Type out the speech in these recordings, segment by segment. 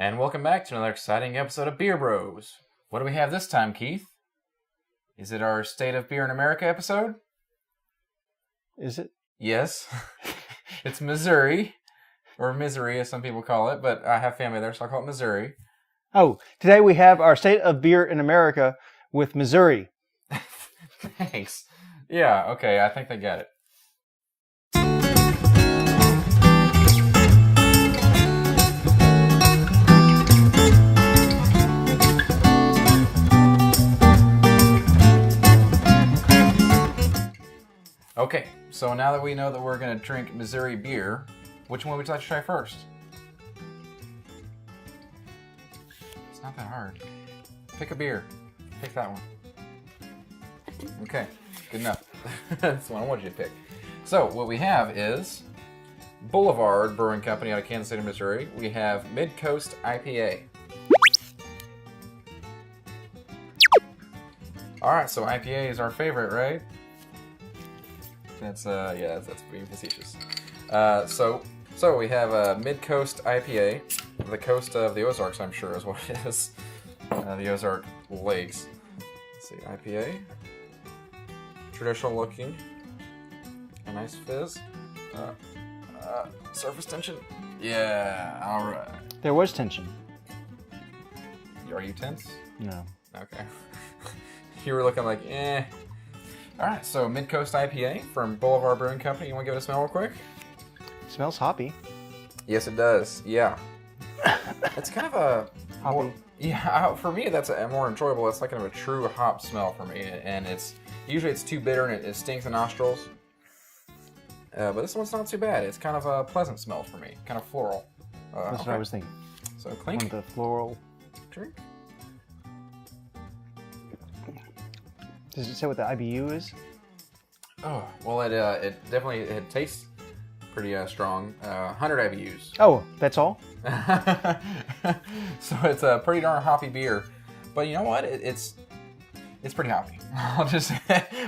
And welcome back to another exciting episode of Beer Bros. What do we have this time, Keith? Is it our State of Beer in America episode? Is it? Yes. It's Missouri, or Misery as some people call it, but I have family there, so I'll call it Missouri. Oh, today we have our State of Beer in America with Missouri. Thanks. Yeah, okay, I think they get it. Okay, so now that we know that we're going to drink Missouri beer, which one would you like to try first? It's not that hard. Pick a beer. Pick that one. Okay, good enough. That's the one I want you to pick. So, what we have is Boulevard Brewing Company out of Kansas City, Missouri. We have Coast IPA. Alright, so IPA is our favorite, right? That's being facetious. So we have a Mid-Coast IPA, the coast of the Ozarks, I'm sure is what it is. The Ozark Lakes. Let's see, IPA. Traditional looking. A nice fizz. Surface tension. Yeah, alright. There was tension. Are you tense? No. Okay. You were looking like, eh. Alright, so Mid-Coast IPA from Boulevard Brewing Company. You want to give it a smell real quick? It smells hoppy. Yes, it does. Yeah. It's kind of a... Hoppy. More, yeah, for me, that's a more enjoyable. It's like kind of a true hop smell for me. And usually it's too bitter and it stings the nostrils. But this one's not too bad. It's kind of a pleasant smell for me. Kind of floral. That's what I was thinking. So clink. One of the floral. Drink. Does it say what the IBU is? Oh, well, it definitely tastes pretty strong. 100 IBUs. Oh, that's all? So it's a pretty darn hoppy beer. But you know what? It's pretty hoppy. I was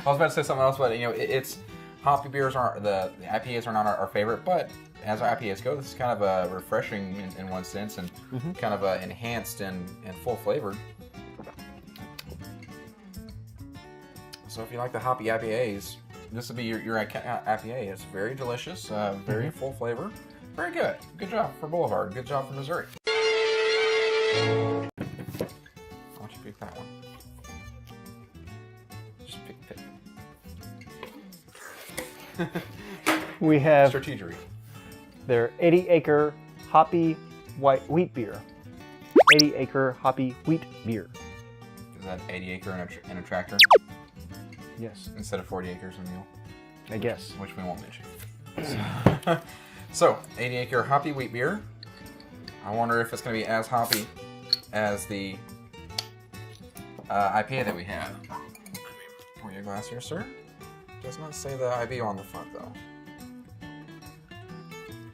about to say something else, but it's hoppy beers aren't the IPAs are not our favorite, but as our IPAs go, this is kind of refreshing in one sense and kind of enhanced and full flavored. So if you like the hoppy IPAs, this will be your IPA. It's very delicious, very full flavor. Very good. Good job for Boulevard. Good job for Missouri. Why don't you pick that one? Just pick. We have Strategery. their 80-acre Hoppy Wheat beer. 80-acre Hoppy Wheat beer. Is that 80 acre and a tractor? Yes. Instead of 40 acres a mule? I guess. Which we won't mention. So, 80 acre hoppy wheat beer. I wonder if it's going to be as hoppy as the IPA that we have. Pour you a glass here, sir. Does not say the IBU on the front, though.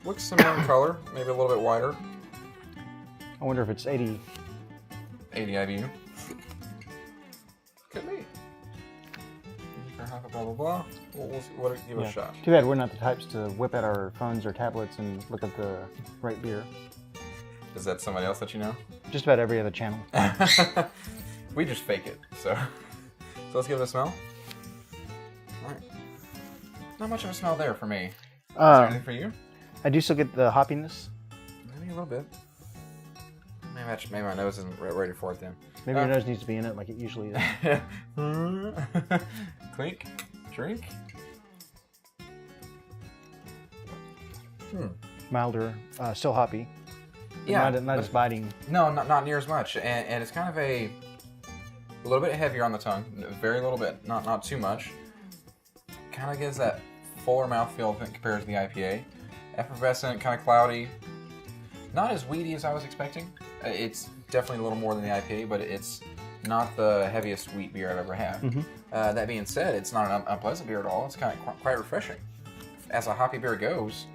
Looks similar in color, maybe a little bit wider. I wonder if it's 80. 80 IBU. Could be. Blah, blah, blah. We'll give it a shot. Too bad we're not the types to whip out our phones or tablets and look up the right beer. Is that somebody else that you know? Just about every other channel. We just fake it, so let's give it a smell. All right. Not much of a smell there for me. Is there anything for you? I do still get the hoppiness. Maybe a little bit. Maybe my nose isn't ready for it then. Maybe your nose needs to be in it like it usually is. Clink. Drink. Milder, still hoppy. Yeah. Not as biting. No, not near as much. And it's kind of a little bit heavier on the tongue. Very little bit. Not too much. Kind of gives that fuller mouthfeel compared to the IPA. Effervescent, kind of cloudy. Not as weedy as I was expecting. It's definitely a little more than the IPA, but it's not the heaviest wheat beer I've ever had. That being said, it's not an unpleasant beer at all. It's kind of quite refreshing. As a hoppy beer goes,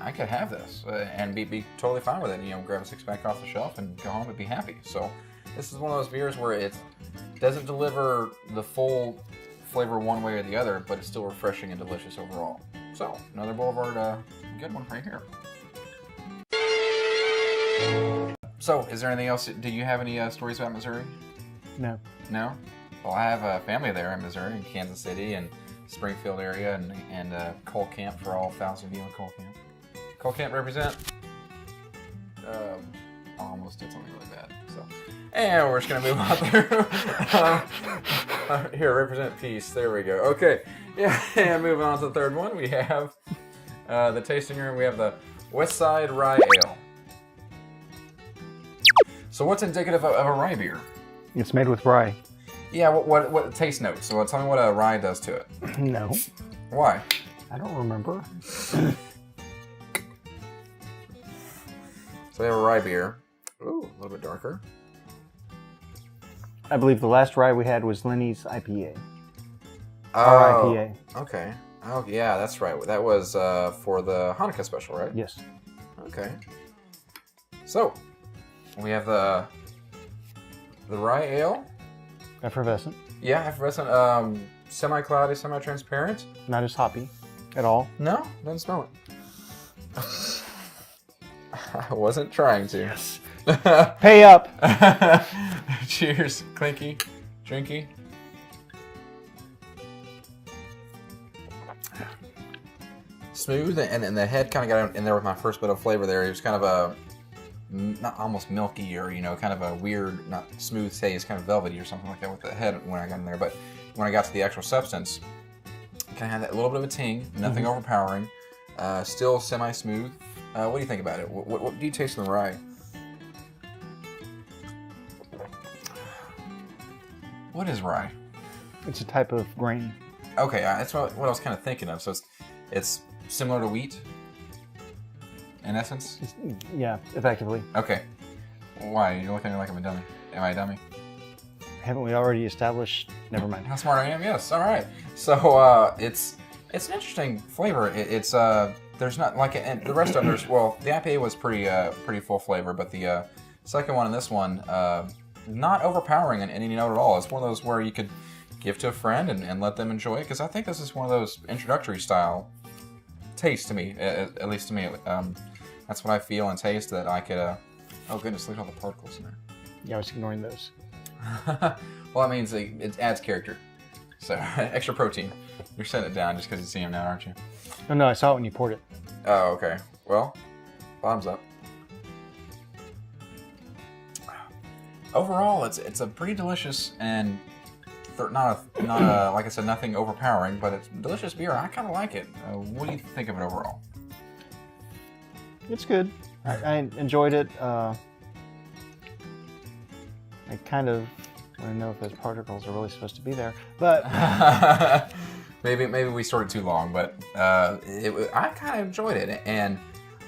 I could have this and be totally fine with it. Grab a six-pack off the shelf and go home and be happy. So this is one of those beers where it doesn't deliver the full flavor one way or the other, but it's still refreshing and delicious overall. So another Boulevard good one right here. So, is there anything else? Do you have any stories about Missouri? No. No? Well, I have a family there in Missouri, in Kansas City and Springfield area, and Cole Camp for all 1,000 of you in Cole Camp. Cole Camp represent. I almost did something really bad. So, and we're just gonna move on through. Here, represent peace. There we go. Okay, yeah. And moving on to the third one, we have the tasting room. We have the West Side Rye Ale. So, what's indicative of a rye beer? It's made with rye. Yeah. What taste notes? So, tell me what a rye does to it. No. Why? I don't remember. So we have a rye beer. Ooh, a little bit darker. I believe the last rye we had was Lenny's IPA. Oh, IPA. okay. Oh, yeah, that's right. That was for the Hanukkah special, right? Yes. Okay. So, we have the rye ale. Effervescent. Yeah, effervescent. Semi-cloudy, semi-transparent. Not as hoppy at all. No, doesn't smell it. I wasn't trying to. Yes. Pay up. Cheers, clinky, drinky. Smooth, and the head kind of got in there with my first bit of flavor there. It was kind of a, not almost milky or, kind of a weird, not smooth taste, kind of velvety or something like that with the head when I got in there. But when I got to the actual substance, it kind of had that little bit of a ting, nothing overpowering, still semi-smooth. What do you think about it? What do you taste in the rye? What is rye? It's a type of grain. Okay, that's what I was kind of thinking of. So it's similar to wheat, in essence? Yeah, effectively. Okay. Why? You're looking at me like I'm a dummy. Am I a dummy? Haven't we already established? Never mind. How smart I am? Yes. All right. So it's an interesting flavor. It's there's not like and the rest of them. Well, the IPA was pretty full flavor, but the second one and this one not overpowering in any note at all. It's one of those where you could give to a friend and let them enjoy it, because I think this is one of those introductory style tastes to me, at least to me. That's what I feel and taste that I could. Oh goodness, look at all the particles in there. Yeah, I was ignoring those. Well, that means it adds character. So extra protein. You're setting it down just because you see him now, aren't you? Oh no, I saw it when you poured it. Oh, okay. Well, bottoms up. Overall, it's a pretty delicious and not a like I said, nothing overpowering, but it's delicious beer. I kind of like it. What do you think of it overall? It's good. I enjoyed it. I kind of want to know if those particles are really supposed to be there, but maybe we stored it too long. But I kind of enjoyed it, and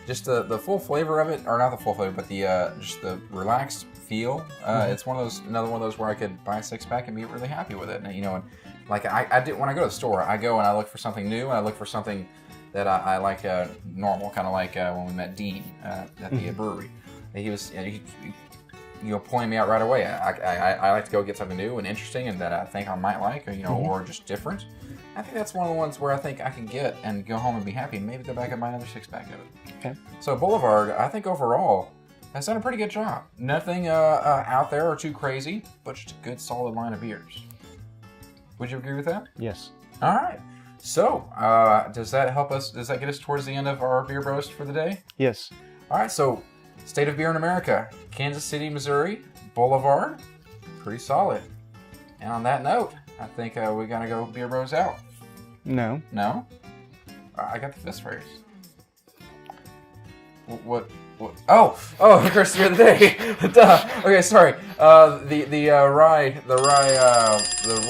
just the full flavor of it, or not the full flavor, but the just the relaxed feel. It's another one of those where I could buy a 6-pack and be really happy with it. And like I do when I go to the store, I go and I look for something new, and I look for something that I like normal, kind of like when we met Dean at the brewery. He was pointing me out right away. I like to go get something new and interesting, and that I think I might like, or just different. I think that's one of the ones where I think I can get and go home and be happy, and maybe go back and buy another 6-pack of it. Okay. So Boulevard, I think overall has done a pretty good job. Nothing out there or too crazy, but just a good solid line of beers. Would you agree with that? Yes. All right. So, does that help us? Does that get us towards the end of our beer roast for the day? Yes. All right. So, State of Beer in America, Kansas City, Missouri, Boulevard, pretty solid. And on that note, I think we're gonna go beer bros out. No. No? I got the fist raised. What? Oh, Chris, beer of the day. Duh. Okay, sorry. The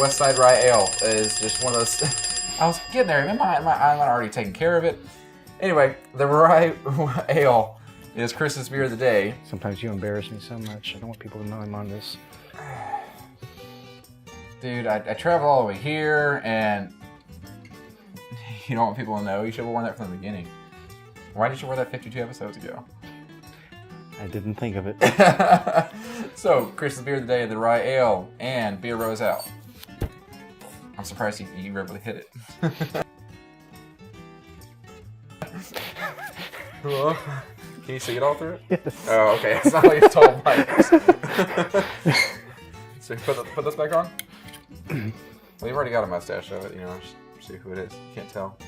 West Side Rye Ale is just one of those. I was getting there. I'm already taking care of it. Anyway, the Rye Ale is Chris's beer of the day. Sometimes you embarrass me so much. I don't want people to know I'm on this. Dude, I traveled all the way here, and you don't want people to know. You should have worn that from the beginning. Why did you wear that 52 episodes ago? I didn't think of it. So, Chris's beer of the day, the Rye Ale, and beer rose out. I'm surprised you were able to hit it. Can you see it all through it? Yes. Oh, okay. It's not like it's tall mics. So you put this back on? Well, you've already got a mustache, so just see who it is. You can't tell.